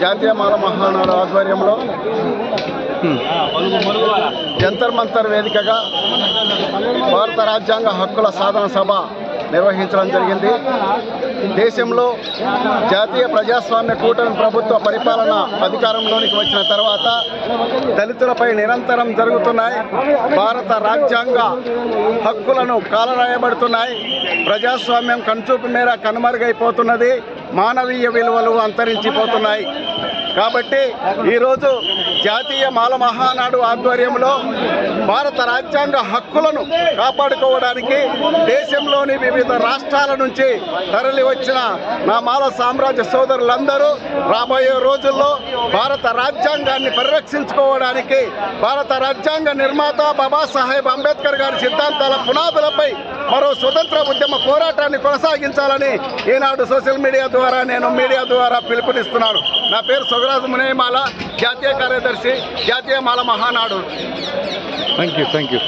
జాతీయ మాల మహానాడు ఆధ్వర్యంలో జంతర్ మంతర్ వేదికగా భారత రాజ్యాంగ హక్కుల సాధన సభ నిర్వహించడం జరిగింది. దేశంలో జాతీయ ప్రజాస్వామ్య కూటమి ప్రభుత్వ పరిపాలన అధికారంలోనికి వచ్చిన తర్వాత దళితులపై నిరంతరం జరుగుతున్నాయి. భారత రాజ్యాంగ హక్కులను కాలరాయబడుతున్నాయి. ప్రజాస్వామ్యం కనుచూపు మేర కనుమరుగైపోతున్నది. మానవీయ విలువలు అంతరించిపోతున్నాయి. కాబట్టి ఈరోజు జాతీయ మాల మహానాడు ఆధ్వర్యంలో భారత రాజ్యాంగ హక్కులను కాపాడుకోవడానికి దేశంలోని వివిధ రాష్ట్రాల నుంచి తరలి వచ్చిన నా మాల సామ్రాజ్య సోదరులందరూ రాబోయే రోజుల్లో భారత రాజ్యాంగాన్ని పరిరక్షించుకోవడానికి భారత రాజ్యాంగ నిర్మాత బాబాసాహెబ్ అంబేద్కర్ గారి సిద్ధాంతాల పునాదులపై మరో స్వతంత్ర ఉద్యమ పోరాటాన్ని కొనసాగించాలని ఈనాడు సోషల్ మీడియా ద్వారా పిలుపునిస్తున్నాను. నా పేరు సొగరాజు మునేమాల, జాతీయ కార్యదర్శి, జాతీయ మాల మహానాడు. Thank you.